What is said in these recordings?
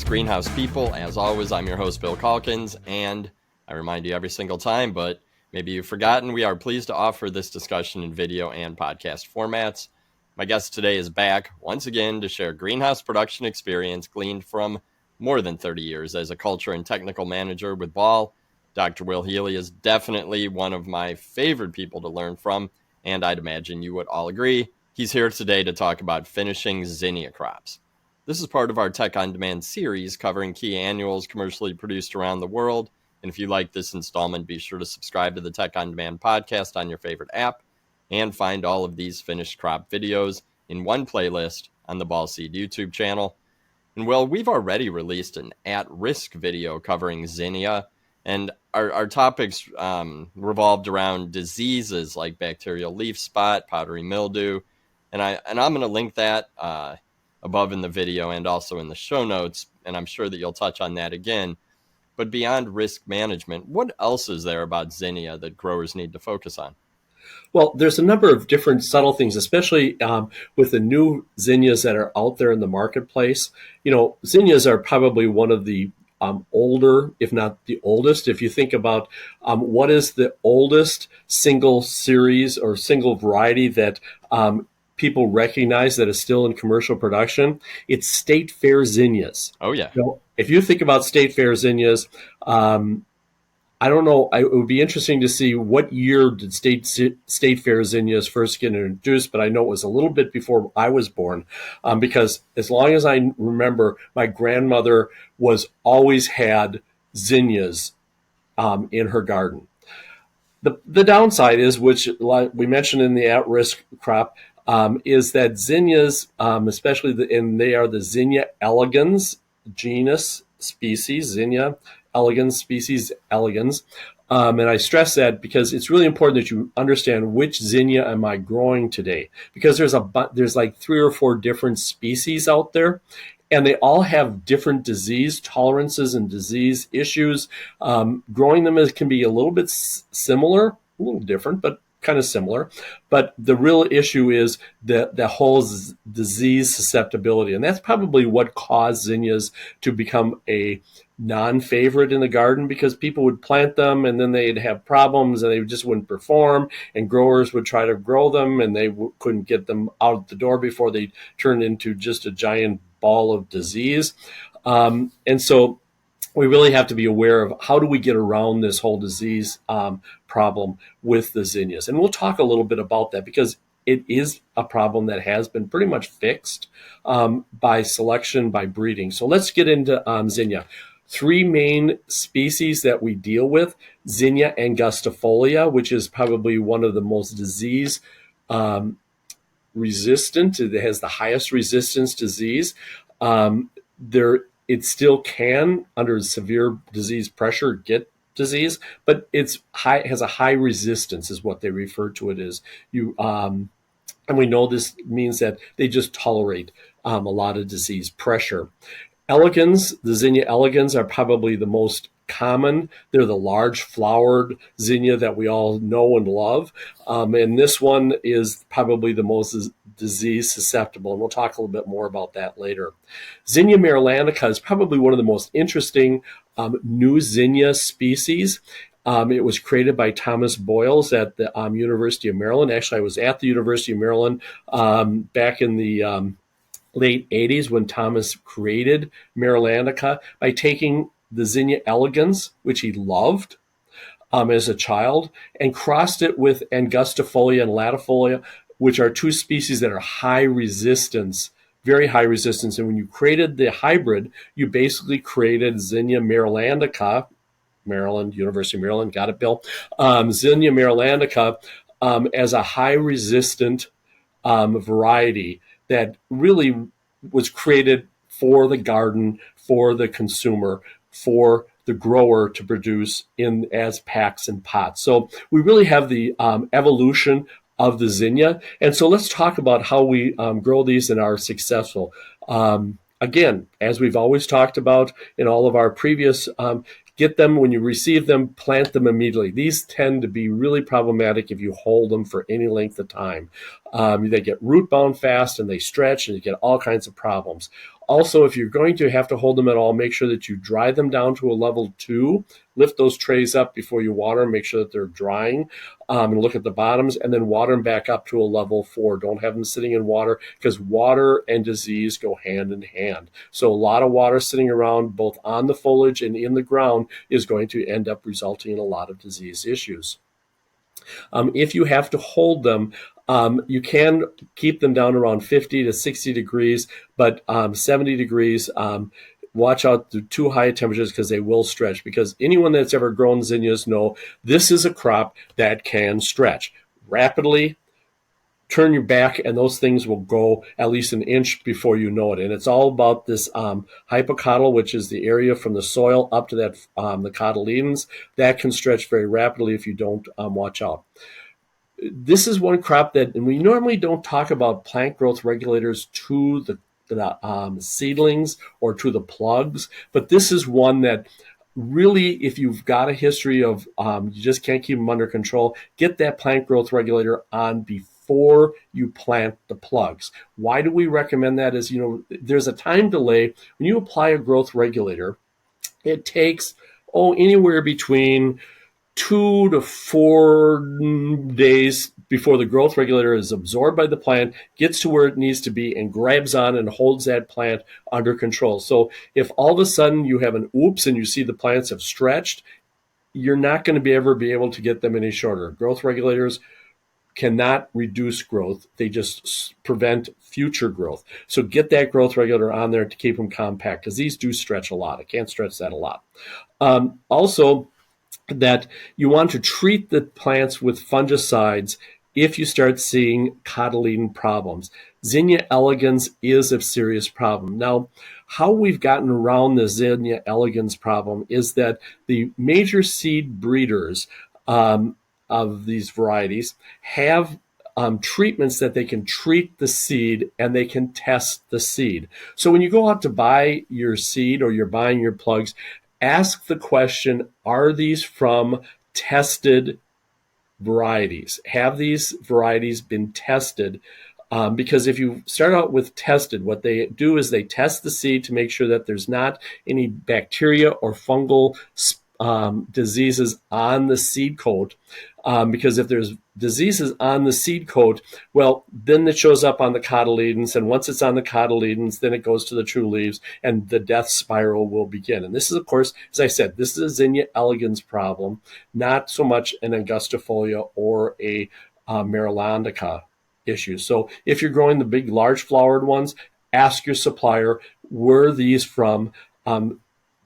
Greenhouse People. As always, I'm your host, Bill Calkins, and I remind you every single time, but maybe you've forgotten, we are pleased to offer this discussion in video and podcast formats. My guest today is back once again to share greenhouse production experience gleaned from more than 30 years as a culture and technical manager with Ball. Dr. Will Healy is definitely one of my favorite people to learn from, and I'd imagine you would all agree. He's here today to talk about finishing zinnia crops. This is part of our Tech on Demand series covering key annuals commercially produced around the world. And if you like this installment, be sure to subscribe to the Tech on Demand podcast on your favorite app and find all of these finished crop videos in one playlist on the Ball Seed YouTube channel. And well, we've already released an at-risk video covering Zinnia, and our topics revolved around diseases like bacterial leaf spot, powdery mildew, and I'm going to link that above in the video and also in the show notes, and I'm sure that you'll touch on that again. But beyond risk management, what else is there about Zinnia that growers need to focus on? Well, there's a number of different subtle things, especially with the new zinnias that are out there in the marketplace. You know, zinnias are probably one of the older, if not the oldest. If you think about what is the oldest single series or single variety that people recognize that is still in commercial production, it's State Fair Zinnias. Oh, yeah. So if you think about State Fair Zinnias, I don't know. It would be interesting to see what year did State Fair Zinnias first get introduced, but I know it was a little bit before I was born, because as long as I remember, my grandmother always had zinnias in her garden. The downside is, which we mentioned in the at-risk crop, is that zinnias, and they are the Zinnia Elegans genus species, Zinnia Elegans species Elegans. And I stress that because it's really important that you understand which Zinnia am I growing today, because there's like 3 or 4 different species out there, and they all have different disease tolerances and disease issues. Growing them can be a little bit similar, a little different, but kind of similar. But the real issue is the whole disease susceptibility. And that's probably what caused zinnias to become a non-favorite in the garden, because people would plant them and then they'd have problems and they just wouldn't perform, and growers would try to grow them and they couldn't get them out the door before they turned into just a giant ball of disease. And so we really have to be aware of how do we get around this whole disease problem with the zinnias. And we'll talk a little bit about that, because it is a problem that has been pretty much fixed by selection, by breeding. So let's get into Zinnia. 3 main species that we deal with: Zinnia Angustifolia, which is probably one of the most disease resistant. It has the highest resistance disease. It still can, under severe disease pressure, get disease, but has a high resistance, is what they refer to it as. And we know this means that they just tolerate a lot of disease pressure. Elegans, the Zinnia Elegans, are probably the most common. They're the large flowered zinnia that we all know and love. And this one is probably the most disease susceptible. And we'll talk a little bit more about that later. Zinnia Marylandica is probably one of the most interesting new zinnia species. It was created by Thomas Boyles at the University of Maryland. Actually, I was at the University of Maryland back in the late 80s when Thomas created Marylandica by taking the Zinnia Elegans, which he loved as a child, and crossed it with Angustifolia and Latifolia, which are 2 species that are high resistance, very high resistance. And when you created the hybrid, you basically created Zinnia Marylandica, Maryland, University of Maryland, got it, Bill? Zinnia Marylandica as a high resistant variety that really was created for the garden, for the consumer, for the grower to produce as packs and pots. So we really have the evolution of the zinnia. And so let's talk about how we grow these and are successful. Again, as we've always talked about in all of our previous get them, when you receive them, plant them immediately. These tend to be really problematic if you hold them for any length of time. They get root bound fast and they stretch and you get all kinds of problems. Also, if you're going to have to hold them at all, make sure that you dry them down to a level 2. Lift those trays up before you water them. Make sure that they're drying, and look at the bottoms, and then water them back up to a level 4. Don't have them sitting in water, because water and disease go hand in hand. So a lot of water sitting around both on the foliage and in the ground is going to end up resulting in a lot of disease issues. If you have to hold them, you can keep them down around 50 to 60 degrees, but 70 degrees, watch out to too high temperatures because they will stretch. Because anyone that's ever grown zinnias know this is a crop that can stretch rapidly. Turn your back and those things will go at least an inch before you know it. And it's all about this hypocotyl, which is the area from the soil up to that the cotyledons. That can stretch very rapidly if you don't watch out. This is one crop that, and we normally don't talk about plant growth regulators to the seedlings or to the plugs, but this is one that really, if you've got a history of you just can't keep them under control, get that plant growth regulator on before you plant the plugs. Why do we recommend that? Is, there's a time delay. When you apply a growth regulator, it takes anywhere between 2 to 4 days before the growth regulator is absorbed by the plant, gets to where it needs to be, and grabs on and holds that plant under control. So if all of a sudden you have an oops and you see the plants have stretched, you're not going to ever be able to get them any shorter. Growth regulators cannot reduce growth. They just prevent future growth. So get that growth regulator on there to keep them compact, because these do stretch a lot. I can't stretch that a lot. Also, that you want to treat the plants with fungicides if you start seeing cotyledon problems. Zinnia elegans is a serious problem. Now, how we've gotten around the Zinnia elegans problem is that the major seed breeders of these varieties have treatments that they can treat the seed and they can test the seed. So when you go out to buy your seed or you're buying your plugs, ask the question, are these from tested varieties? Have these varieties been tested? Because if you start out with tested, what they do is they test the seed to make sure that there's not any bacteria or fungal diseases on the seed coat. Because if there's diseases on the seed coat, well, then it shows up on the cotyledons. And once it's on the cotyledons, then it goes to the true leaves and the death spiral will begin. And this is, of course, as I said, this is a Zinnia elegans problem, not so much an Angustifolia or a Marylandica issue. So if you're growing the big, large flowered ones, ask your supplier, were these from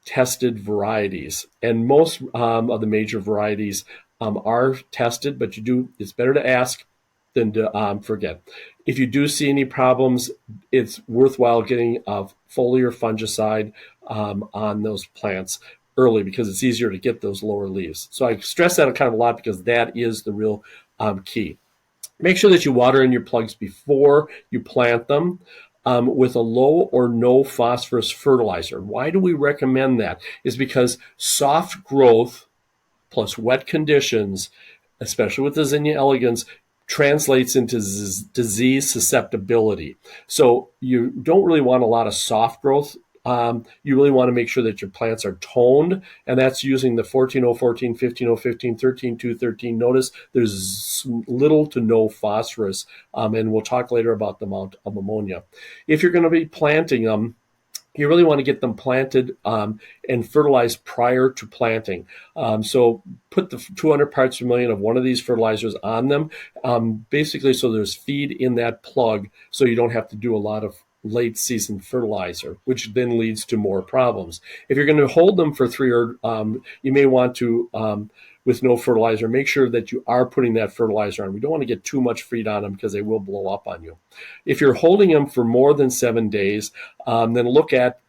tested varieties? And most of the major varieties are tested, but it's better to ask than to forget. If you do see any problems, it's worthwhile getting a foliar fungicide on those plants early, because it's easier to get those lower leaves. So I stress that kind of a lot because that is the real key. Make sure that you water in your plugs before you plant them. With a low or no phosphorus fertilizer. Why do we recommend that? Is because soft growth plus wet conditions, especially with the Zinnia elegans, translates into disease susceptibility. So you don't really want a lot of soft growth. You really want to make sure that your plants are toned, and that's using the 14014, 15015, 13213. Notice there's little to no phosphorus, and we'll talk later about the amount of ammonia. If you're going to be planting them, you really want to get them planted and fertilized prior to planting. So put the 200 parts per million of one of these fertilizers on them, basically so there's feed in that plug, so you don't have to do a lot of late season fertilizer, which then leads to more problems. If you're going to hold them for 3 or you may want to, with no fertilizer, make sure that you are putting that fertilizer on. We don't want to get too much feed on them because they will blow up on you. If you're holding them for more than 7 days, then look at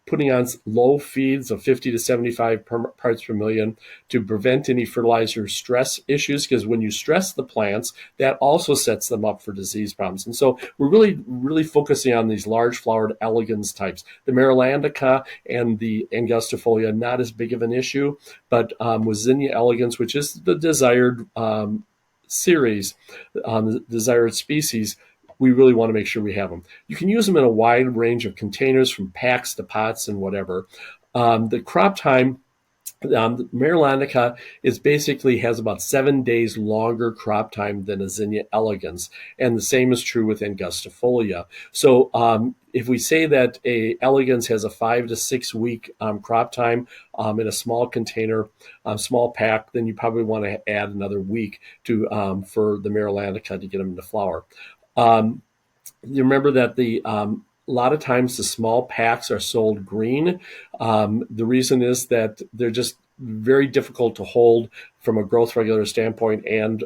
putting on low feeds of 50 to 75 parts per million to prevent any fertilizer stress issues, because when you stress the plants, that also sets them up for disease problems. And so we're really focusing on these large flowered elegans types. The Marylandica and the Angustifolia, not as big of an issue, but with Zinnia elegans, which is the desired series, the desired species, we really want to make sure we have them. You can use them in a wide range of containers, from packs to pots and whatever. The crop time, Marylandica is basically has about 7 days longer crop time than a Zinnia Elegans, and the same is true with Angustifolia. So if we say that a Elegans has a 5 to 6 week crop time in a small container, small pack, then you probably want to add another week to for the Marylandica to get them into flower. You remember that a lot of times the small packs are sold green. The reason is that they're just very difficult to hold from a growth regulator standpoint, and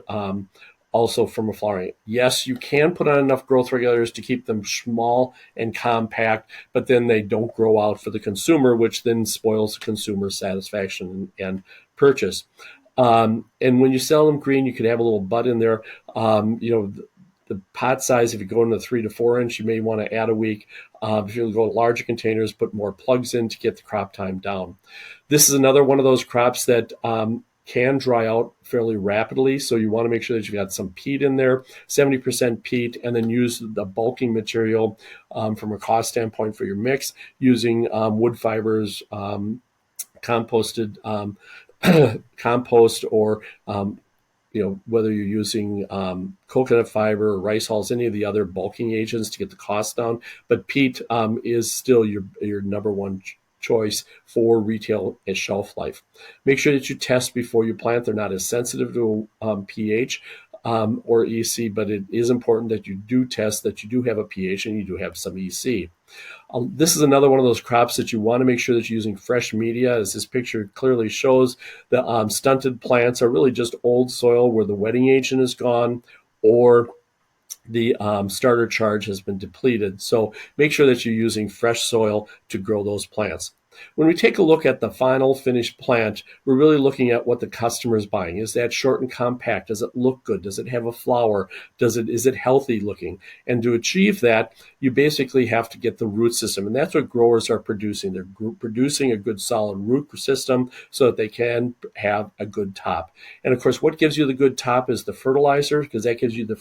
also from a flowering. Yes, you can put on enough growth regulators to keep them small and compact, but then they don't grow out for the consumer, which then spoils the consumer satisfaction and purchase. And when you sell them green, you could have a little bud in there. The pot size, if you go into the 3 to 4 inch, you may want to add a week. If you go larger containers, put more plugs in to get the crop time down. This is another one of those crops that can dry out fairly rapidly, so you want to make sure that you've got some peat in there, 70% peat, and then use the bulking material from a cost standpoint for your mix, using wood fibers, composted compost, or whether you're using coconut fiber or rice hulls, any of the other bulking agents to get the cost down. But peat is still your number one choice for retail and shelf life. Make sure that you test before you plant. They're not as sensitive to pH or EC, but it is important that you do test that you do have a pH and you do have some EC. This is another one of those crops that you want to make sure that you're using fresh media. As this picture clearly shows, the stunted plants are really just old soil where the wetting agent is gone, or the starter charge has been depleted. So make sure that you're using fresh soil to grow those plants. When we take a look at the final finished plant, we're really looking at what the customer is buying. Is that short and compact? Does it look good? Does it have a flower? Is it healthy looking? And to achieve that, you basically have to get the root system. And that's what growers are producing. They're producing a good solid root system so that they can have a good top. And of course, what gives you the good top is the fertilizer, because that gives you the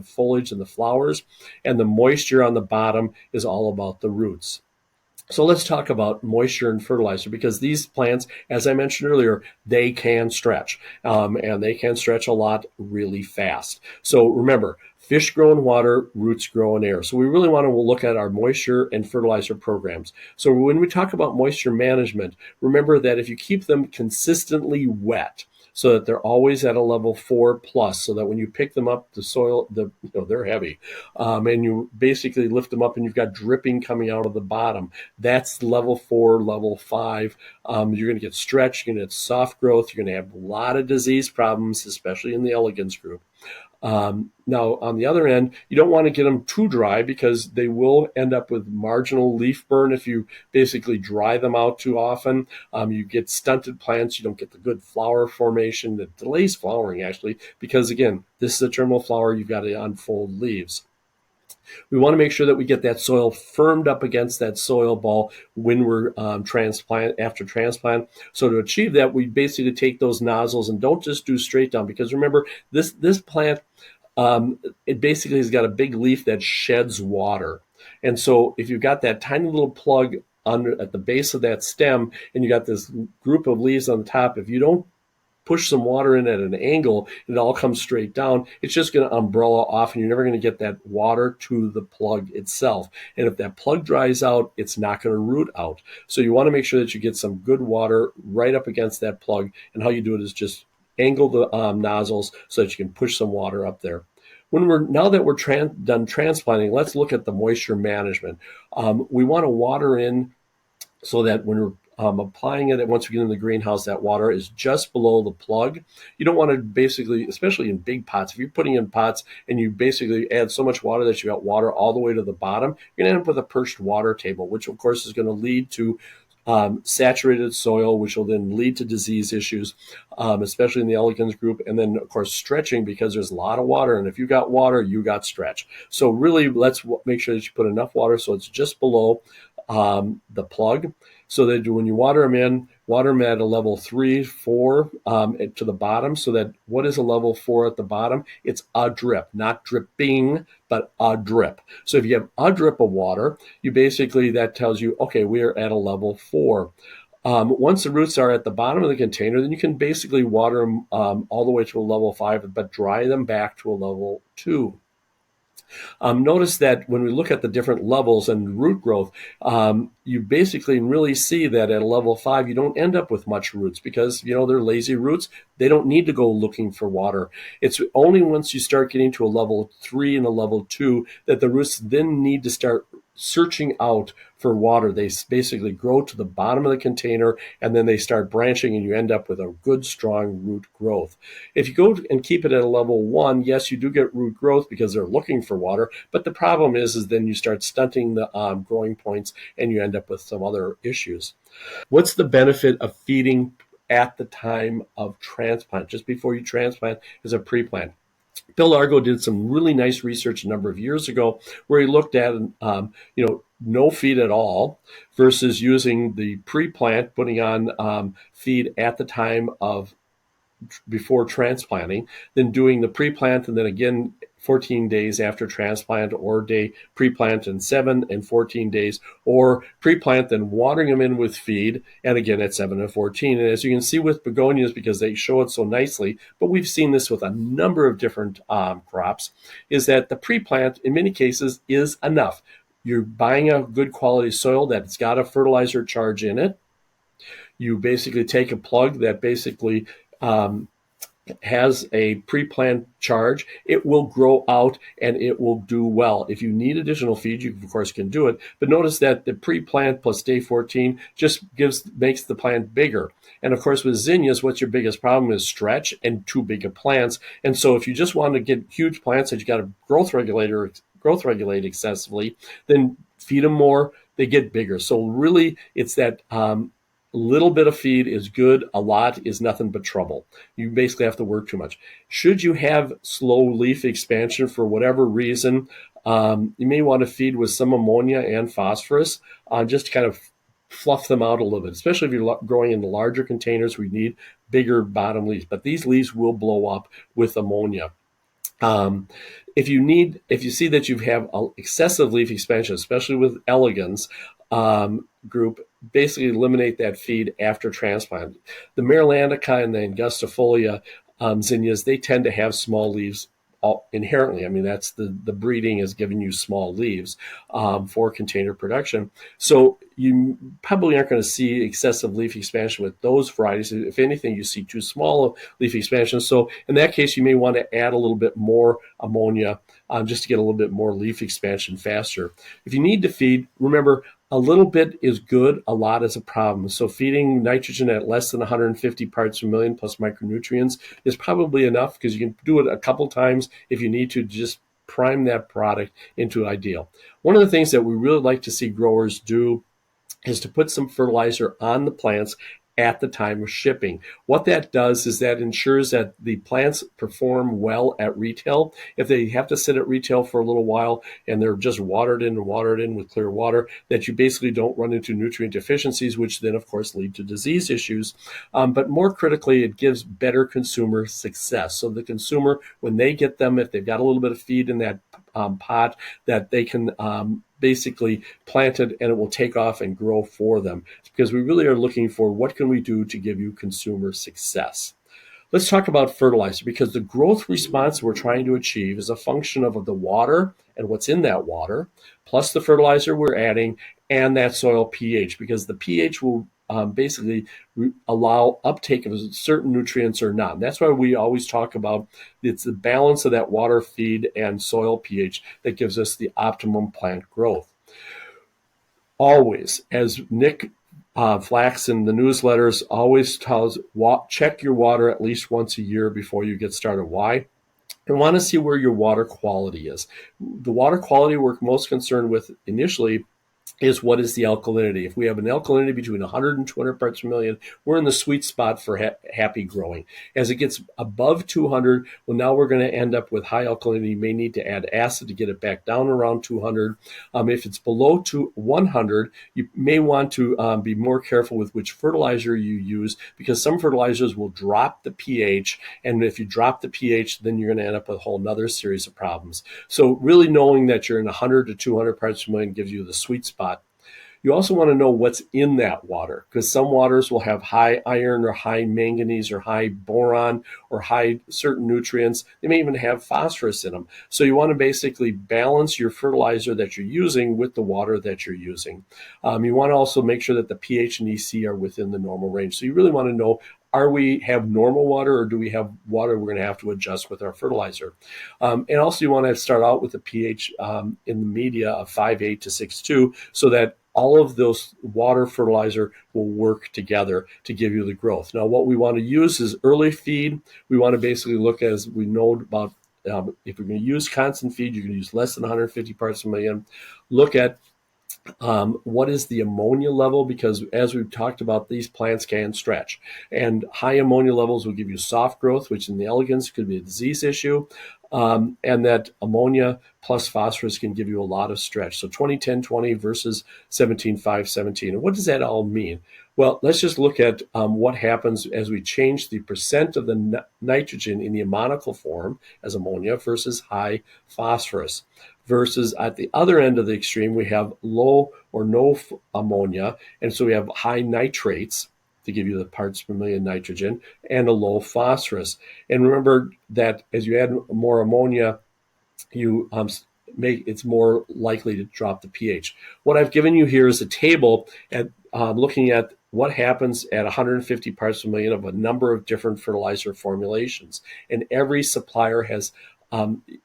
foliage and the flowers. And the moisture on the bottom is all about the roots. So let's talk about moisture and fertilizer, because these plants, as I mentioned earlier, they can stretch, and they can stretch a lot really fast. So remember, fish grow in water, roots grow in air. So we really want to look at our moisture and fertilizer programs. So when we talk about moisture management, remember that if you keep them consistently wet, so that they're always at a level 4+, so that when you pick them up, the soil, they're heavy, and you basically lift them up and you've got dripping coming out of the bottom. That's level 4, level 5. You're going to get stretch, you're going to get soft growth, you're going to have a lot of disease problems, especially in the elegans group. Now, on the other end, you don't want to get them too dry, because they will end up with marginal leaf burn if you basically dry them out too often. You get stunted plants. You don't get the good flower formation that delays flowering, actually, because, again, this is a terminal flower. You've got to unfold leaves. We want to make sure that we get that soil firmed up against that soil ball when we're after transplant. So to achieve that, we basically take those nozzles and don't just do straight down, because remember, this plant, it basically has got a big leaf that sheds water. And so if you've got that tiny little plug at the base of that stem, and you got this group of leaves on the top, if you don't push some water in at an angle, it all comes straight down, it's just going to umbrella off, and you're never going to get that water to the plug itself. And if that plug dries out, it's not going to root out. So you want to make sure that you get some good water right up against that plug. And how you do it is just angle the nozzles so that you can push some water up there. Now that we're done transplanting, let's look at the moisture management. We want to water in so that when we're applying it, once we get in the greenhouse, that water is just below the plug. You don't want to basically, especially in big pots, if you're putting in pots and you basically add so much water that you got water all the way to the bottom, you're going to end up with a perched water table, which of course is going to lead to saturated soil, which will then lead to disease issues, especially in the elegans group. And then, of course, stretching, because there's a lot of water. And if you got water, you got stretch. So really, let's make sure that you put enough water so it's just below the plug, so that when you water them in, water them at a level 3, 4 to the bottom, so that what is a level 4 at the bottom? It's a drip, not dripping, but a drip. So if you have a drip of water, you basically, that tells you, okay, we are at a level 4. Once the roots are at the bottom of the container, then you can basically water them all the way to a level 5, but dry them back to a level 2. Notice that when we look at the different levels and root growth, you basically really see that at a level 5, you don't end up with much roots because, they're lazy roots. They don't need to go looking for water. It's only once you start getting to a level 3 and a level 2 that the roots then need to start searching out for water. They basically grow to the bottom of the container, and then they start branching, and you end up with a good, strong root growth. If you go and keep it at a level 1, yes, you do get root growth because they're looking for water, but the problem is then you start stunting the growing points, and you end up with some other issues. What's the benefit of feeding at the time of transplant, just before you transplant, as a pre-plant? Bill Largo did some really nice research a number of years ago where he looked at, no feed at all versus using the pre-plant, putting on feed at the time of before transplanting, then doing the pre-plant, and then again 14 days after transplant, or day pre-plant and 7 and 14 days, or pre-plant then watering them in with feed, and again at 7 and 14. And as you can see with begonias, because they show it so nicely, but we've seen this with a number of different crops, is that the pre-plant in many cases is enough. You're buying a good quality soil that's got a fertilizer charge in it. You basically take a plug that basically has a pre-plant charge. It will grow out and it will do well. If you need additional feed, you of course can do it. But notice that the pre-plant plus day 14 just makes the plant bigger. And of course with zinnias, what's your biggest problem is stretch and too big of plants. And so if you just want to get huge plants that you got to growth regulate excessively, then feed them more, they get bigger. So really it's that little bit of feed is good. A lot is nothing but trouble. You basically have to work too much. Should you have slow leaf expansion for whatever reason, you may want to feed with some ammonia and phosphorus just to kind of fluff them out a little bit, especially if you're growing in the larger containers. We need bigger bottom leaves, but these leaves will blow up with ammonia. If you see that you have excessive leaf expansion, especially with elegans group, basically eliminate that feed after transplant. The Marylandica and the Angustifolia zinnias, they tend to have small leaves inherently. I mean, that's the breeding is giving you small leaves for container production. So you probably aren't going to see excessive leaf expansion with those varieties. If anything, you see too small of leaf expansion. So in that case, you may want to add a little bit more ammonia just to get a little bit more leaf expansion faster. If you need to feed, remember, a little bit is good, a lot is a problem. So feeding nitrogen at less than 150 parts per million plus micronutrients is probably enough, because you can do it a couple times if you need to just prime that product into ideal. One of the things that we really like to see growers do is to put some fertilizer on the plants at the time of shipping. What that does is that ensures that the plants perform well at retail. If they have to sit at retail for a little while and they're just watered in with clear water, that you basically don't run into nutrient deficiencies, which then of course lead to disease issues. But more critically, it gives better consumer success. So the consumer, when they get them, if they've got a little bit of feed in that pot, that they can basically plant it and it will take off and grow for them, because we really are looking for what can we do to give you consumer success. Let's talk about fertilizer, because the growth response we're trying to achieve is a function of the water and what's in that water, plus the fertilizer we're adding and that soil pH, because the pH will basically allow uptake of certain nutrients or not. And that's why we always talk about it's the balance of that water, feed, and soil pH that gives us the optimum plant growth. Always, as Nick Flax in the newsletters always tells, check your water at least once a year before you get started. Why? You want to see where your water quality is. The water quality we're most concerned with initially is what is the alkalinity. If we have an alkalinity between 100 and 200 parts per million, we're in the sweet spot for happy growing. As it gets above 200, well, now we're going to end up with high alkalinity. You may need to add acid to get it back down around 200. If it's below 100, you may want to be more careful with which fertilizer you use, because some fertilizers will drop the pH. And if you drop the pH, then you're going to end up with a whole nother series of problems. So really knowing that you're in 100 to 200 parts per million gives you the sweet spot. You also want to know what's in that water, because some waters will have high iron or high manganese or high boron or high certain nutrients. They may even have phosphorus in them. So you want to basically balance your fertilizer that you're using with the water that you're using. You want to also make sure that the pH and EC are within the normal range. So you really want to know, are we have normal water, or do we have water we're going to have to adjust with our fertilizer? And also you want to start out with a pH in the media of 5.8 to 6.2, so that all of those water fertilizer will work together to give you the growth. Now, what we want to use is early feed. We want to basically look, as we know about, if we're going to use constant feed, you're going to use less than 150 parts per million. Look at what is the ammonia level? Because as we've talked about, these plants can stretch. And high ammonia levels will give you soft growth, which in the elegans could be a disease issue. And that ammonia plus phosphorus can give you a lot of stretch. So 20-10-20 versus 17-5-17. And what does that all mean? Well, let's just look at what happens as we change the percent of the nitrogen in the ammoniacal form as ammonia versus high phosphorus. Versus at the other end of the extreme, we have low or no ammonia. And so we have high nitrates to give you the parts per million nitrogen, and a low phosphorus. And remember that as you add more ammonia, you it's more likely to drop the pH. What I've given you here is a table at looking at what happens at 150 parts per million of a number of different fertilizer formulations. And every supplier has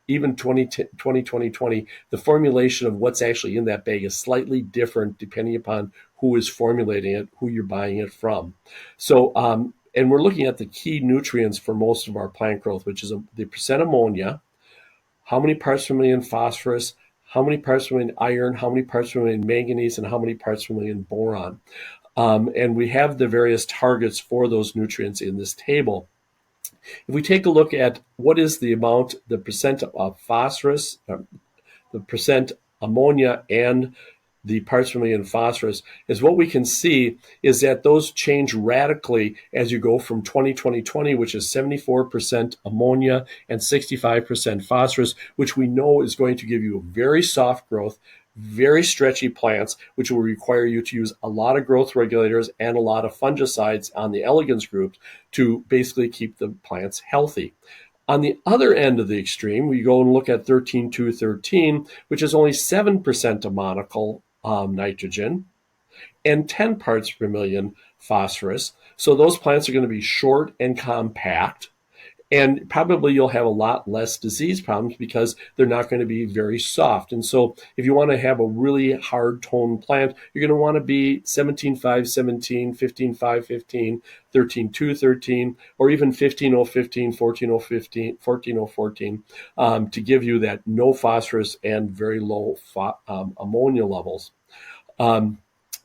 even 2020, the formulation of what's actually in that bag is slightly different depending upon who is formulating it, who you're buying it from. So, and we're looking at the key nutrients for most of our plant growth, which is the percent ammonia, how many parts per million phosphorus, how many parts per million iron, how many parts per million manganese, and how many parts per million boron. And we have the various targets for those nutrients in this table. If we take a look at what is the amount, the percent of phosphorus, the percent ammonia, and the parts per million phosphorus, is what we can see is that those change radically as you go from 2020, which is 74% ammonia and 65% phosphorus, which we know is going to give you a very soft growth, very stretchy plants, which will require you to use a lot of growth regulators and a lot of fungicides on the elegans group to basically keep the plants healthy. On the other end of the extreme, we go and look at 13-2-13, which is only 7% ammoniacal nitrogen and 10 parts per million phosphorus. So those plants are going to be short and compact. And probably you'll have a lot less disease problems because they're not going to be very soft. And so if you want to have a really hard tone plant, you're going to want to be 17-5-17, 15-5-15, 13-2-13, or even 15-0-15, 14-0-15, 14-0-14 to give you that no phosphorus and very low ammonia levels. And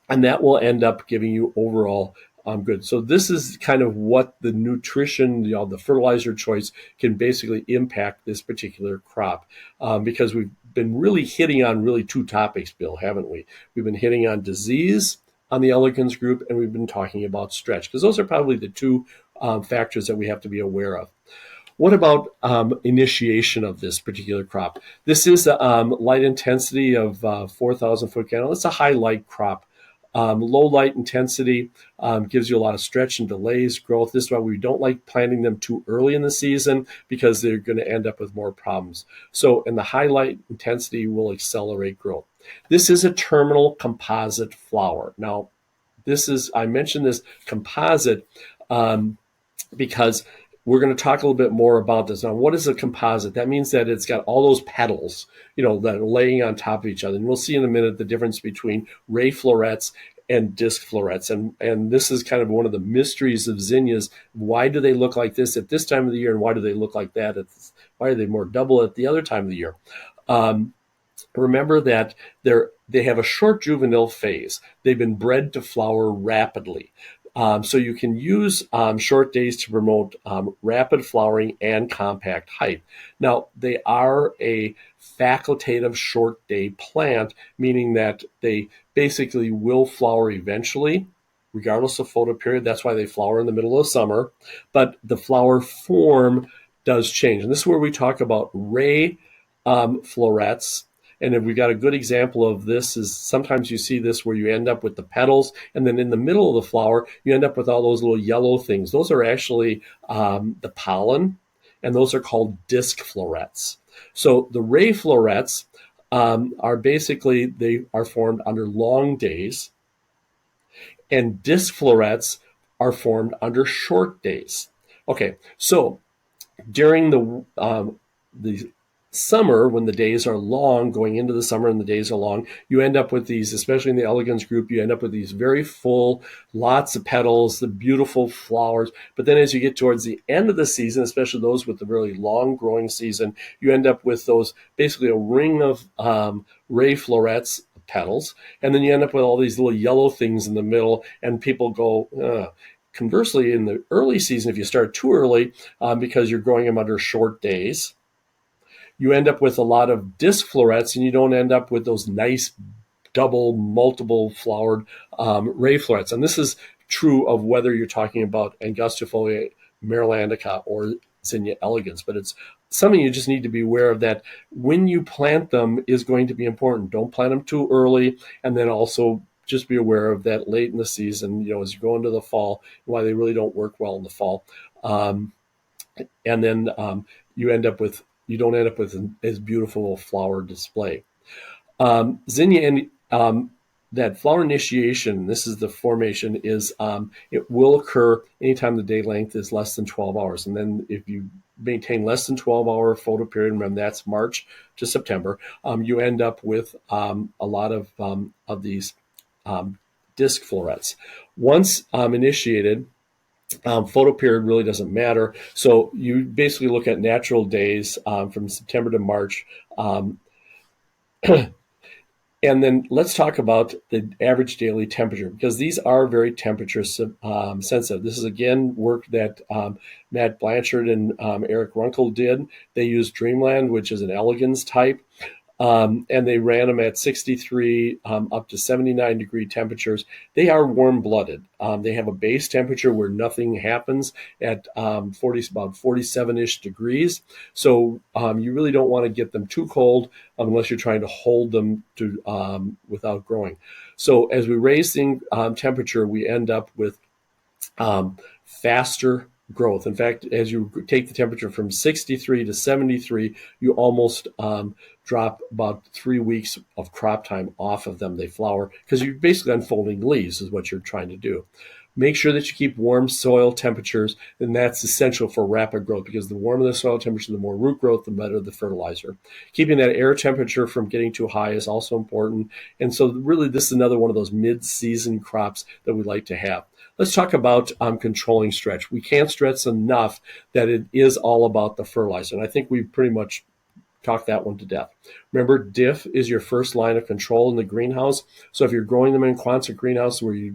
that will end up giving you overall good. So this is kind of what the nutrition, the fertilizer choice can basically impact this particular crop, because we've been really hitting on really two topics, Bill, haven't we? We've been hitting on disease on the elegans group, and we've been talking about stretch, because those are probably the two factors that we have to be aware of. What about initiation of this particular crop? This is a light intensity of 4,000 foot candle. It's a high light crop. Low light intensity gives you a lot of stretch and delays growth. This is why we don't like planting them too early in the season, because they're going to end up with more problems. So, and the high light intensity will accelerate growth. This is a terminal composite flower. Now, I mentioned this composite because we're going to talk a little bit more about this. Now, what is a composite? That means that it's got all those petals, that are laying on top of each other. And we'll see in a minute the difference between ray florets and disc florets. And this is kind of one of the mysteries of zinnias. Why do they look like this at this time of the year? And why do they look like that? Why are they more double at the other time of the year? Remember that they're they have a short juvenile phase. They've been bred to flower rapidly. So you can use short days to promote rapid flowering and compact height. Now, they are a facultative short day plant, meaning that they basically will flower eventually, regardless of photo period. That's why they flower in the middle of summer. But the flower form does change. And this is where we talk about ray florets. And if we got a good example of this is sometimes you see this where you end up with the petals, and then in the middle of the flower, you end up with all those little yellow things. Those are actually the pollen, and those are called disc florets. So the ray florets are basically, they are formed under long days, and disc florets are formed under short days. Okay, so during the summer, when the days are long, going into the summer and the days are long, you end up with these, especially in the elegans group, you end up with these very full, lots of petals, the beautiful flowers. But then as you get towards the end of the season, especially those with the really long growing season, you end up with those, basically a ring of ray florets, petals, and then you end up with all these little yellow things in the middle, and people go, ugh. Conversely, in the early season, if you start too early, because you're growing them under short days, you end up with a lot of disc florets, and you don't end up with those nice double, multiple flowered ray florets. And this is true of whether you're talking about Angustifolia, Marylandica, or Zinnia Elegans. But it's something you just need to be aware of, that when you plant them is going to be important. Don't plant them too early, and then also just be aware of that late in the season, as you go into the fall, why they really don't work well in the fall. And then you don't end up with as beautiful a flower display. Zinnia, that flower initiation, this is the formation, is it will occur anytime the day length is less than 12 hours. And then if you maintain less than 12-hour photo period, remember that's March to September, you end up with a lot of these disc florets. Once initiated, photo period really doesn't matter. So you basically look at natural days from September to March. And then let's talk about the average daily temperature, because these are very temperature sensitive. This is, again, work that Matt Blanchard and Eric Runkle did. They used Dreamland, which is an elegans type. And they ran them at 63 up to 79 degree temperatures. They are warm-blooded. They have a base temperature where nothing happens at about 47-ish degrees. So you really don't want to get them too cold unless you're trying to hold them without growing. So as we raise the temperature, we end up with faster growth. In fact, as you take the temperature from 63 to 73, you almost drop about 3 weeks of crop time off of them. They flower because you're basically unfolding leaves is what you're trying to do. Make sure that you keep warm soil temperatures, and that's essential for rapid growth, because the warmer the soil temperature, the more root growth, the better the fertilizer. Keeping that air temperature from getting too high is also important. And so really this is another one of those mid-season crops that we like to have. Let's talk about controlling stretch. We can't stress enough that it is all about the fertilizer. And I think we've pretty much talked that one to death. Remember, diff is your first line of control in the greenhouse. So if you're growing them in Quonset greenhouse where you're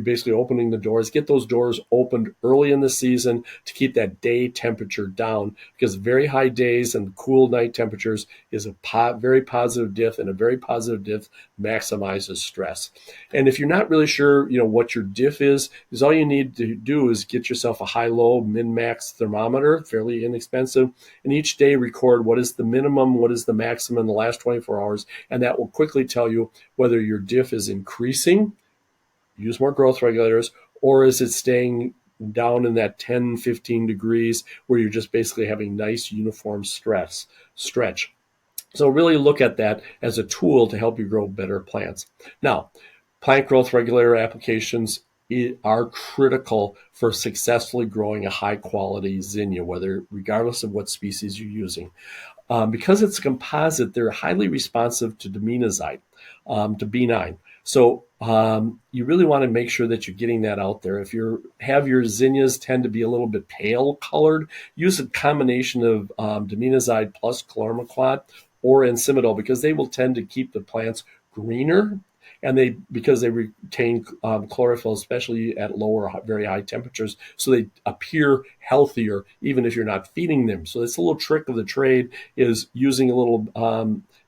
basically opening the doors, get those doors opened early in the season to keep that day temperature down, because very high days and cool night temperatures is a very positive diff, and a very positive diff maximizes stress. And if you're not really sure, what your diff is all you need to do is get yourself a high-low, min-max thermometer, fairly inexpensive, and each day record what is the minimum, what is the maximum in the last 24 hours, and that will quickly tell you whether your diff is increasing, use more growth regulators, or is it staying down in that 10, 15 degrees where you're just basically having nice uniform stretch. So really look at that as a tool to help you grow better plants. Now, plant growth regulator applications are critical for successfully growing a high-quality zinnia, regardless of what species you're using. Because it's a composite, they're highly responsive to diminazide, to B9. So you really want to make sure that you're getting that out there. If your zinnias tend to be a little bit pale colored, use a combination of diminazide plus chlormequat or ensimidol, because they will tend to keep the plants greener, and because they retain chlorophyll, especially at lower, very high temperatures, so they appear healthier even if you're not feeding them. So it's a little trick of the trade is using a little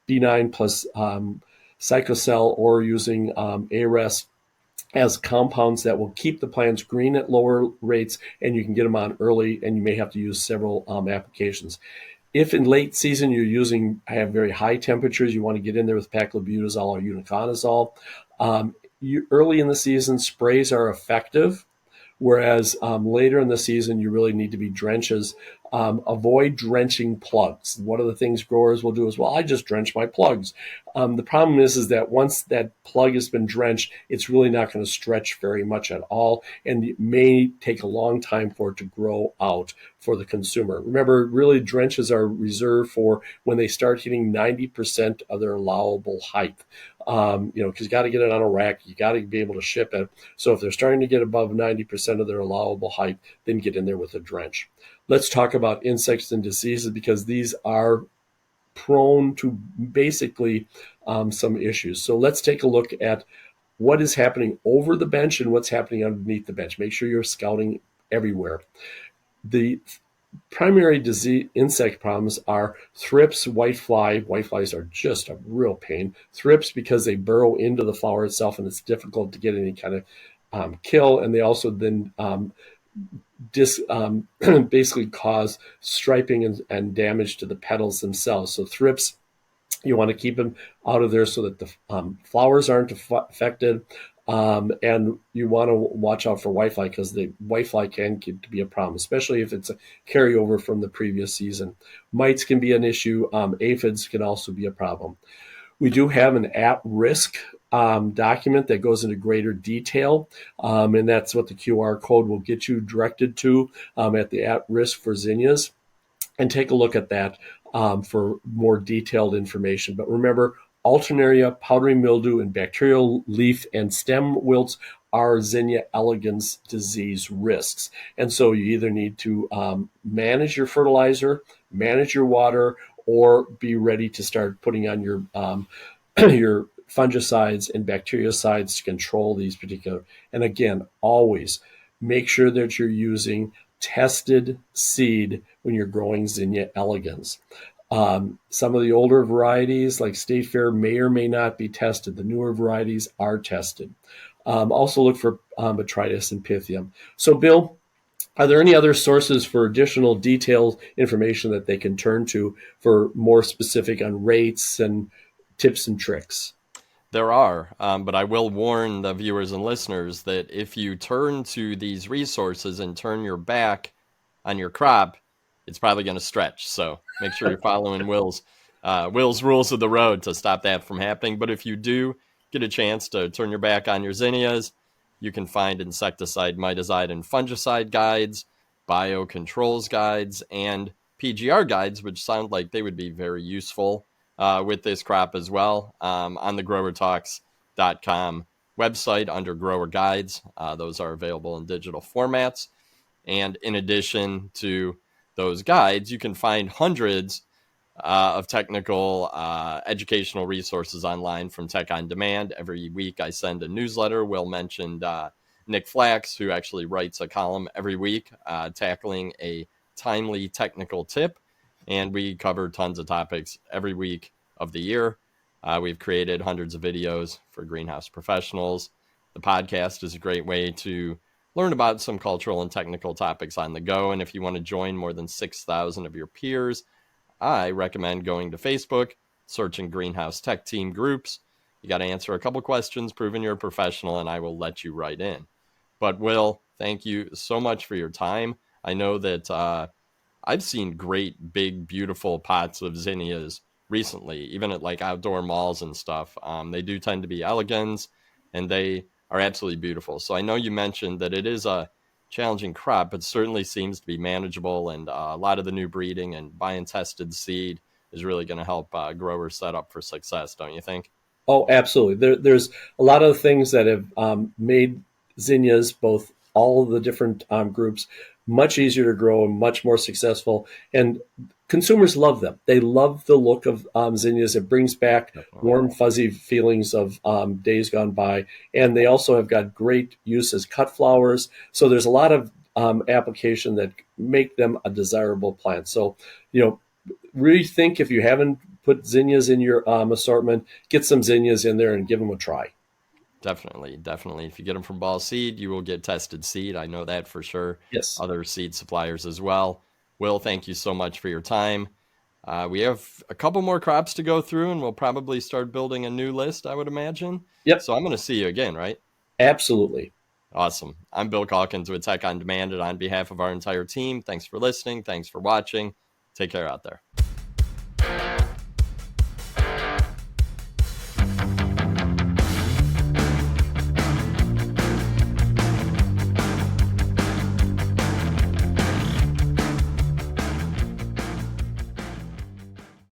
B9 plus Psychocell, or using ARES as compounds that will keep the plants green at lower rates, and you can get them on early, and you may have to use several applications. If in late season have very high temperatures, you want to get in there with paclobutazol or uniconazole. Early in the season, sprays are effective, whereas later in the season, you really need to be drenches. Avoid drenching plugs. One of the things growers will do is, well, I just drench my plugs. The problem is that once that plug has been drenched, it's really not going to stretch very much at all, and it may take a long time for it to grow out for the consumer. Remember, really, drenches are reserved for when they start hitting 90% of their allowable height. Because you got to get it on a rack, you got to be able to ship it. So if they're starting to get above 90% of their allowable height, then get in there with a drench. Let's talk about insects and diseases, because these are prone to basically some issues. So let's take a look at what is happening over the bench and what's happening underneath the bench. Make sure you're scouting everywhere. The primary insect problems are thrips, whitefly. Whiteflies are just a real pain. Thrips, because they burrow into the flower itself and it's difficult to get any kind of kill. And they also then basically cause striping and damage to the petals themselves. So thrips, you want to keep them out of there so that the flowers aren't affected. And you want to watch out for whitefly, because the whitefly can get to be a problem, especially if it's a carryover from the previous season. Mites can be an issue. Aphids can also be a problem. We do have an at-risk document that goes into greater detail, and that's what the QR code will get you directed to at the at-risk for zinnias. And take a look at that for more detailed information. But remember, Alternaria, powdery mildew, and bacterial leaf and stem wilts are Zinnia elegans disease risks. And so you either need to manage your fertilizer, manage your water, or be ready to start putting on your your fungicides and bactericides to control these particular. And again, always make sure that you're using tested seed when you're growing Zinnia elegans. Some of the older varieties, like State Fair, may or may not be tested. The newer varieties are tested. Also look for botrytis and pythium. So, Bill, are there any other sources for additional detailed information that they can turn to for more specific on rates and tips and tricks? There are, but I will warn the viewers and listeners that if you turn to these resources and turn your back on your crop, it's probably going to stretch. So make sure you're following Will's rules of the road to stop that from happening. But if you do get a chance to turn your back on your zinnias, you can find insecticide, miticide, and fungicide guides, biocontrols guides, and PGR guides, which sound like they would be very useful with this crop as well, on the growertalks.com website under grower guides. Those are available in digital formats. And in addition to those guides, you can find hundreds of technical educational resources online from Tech on Demand. Every week I send a newsletter. Will mentioned Nick Flax, who actually writes a column every week tackling a timely technical tip. And we cover tons of topics every week of the year. We've created hundreds of videos for greenhouse professionals. The podcast is a great way to learn about some cultural and technical topics on the go. And if you want to join more than 6,000 of your peers, I recommend going to Facebook, searching Greenhouse Tech Team groups. You got to answer a couple questions, proving you're a professional, and I will let you right in. But Will, thank you so much for your time. I know that I've seen great, big, beautiful pots of zinnias recently, even at like outdoor malls and stuff. They do tend to be elegans, and they are absolutely beautiful. So I know you mentioned that it is a challenging crop, but certainly seems to be manageable, and a lot of the new breeding and buy and tested seed is really going to help growers set up for success, don't you think? Oh, absolutely. There's a lot of things that have made zinnias both all of the different groups, much easier to grow and much more successful. And consumers love them. They love the look of zinnias. It brings back Definitely. warm, fuzzy feelings of days gone by. And they also have got great use as cut flowers. So there's a lot of application that make them a desirable plant. So, rethink if you haven't put zinnias in your assortment, get some zinnias in there and give them a try. Definitely, definitely. If you get them from Ball Seed, you will get tested seed. I know that for sure. Yes. Other seed suppliers as well. Will, thank you so much for your time. We have a couple more crops to go through, and we'll probably start building a new list, I would imagine. Yep. So I'm going to see you again, right? Absolutely. Awesome. I'm Bill Calkins with Tech on Demand, and on behalf of our entire team, thanks for listening. Thanks for watching. Take care out there.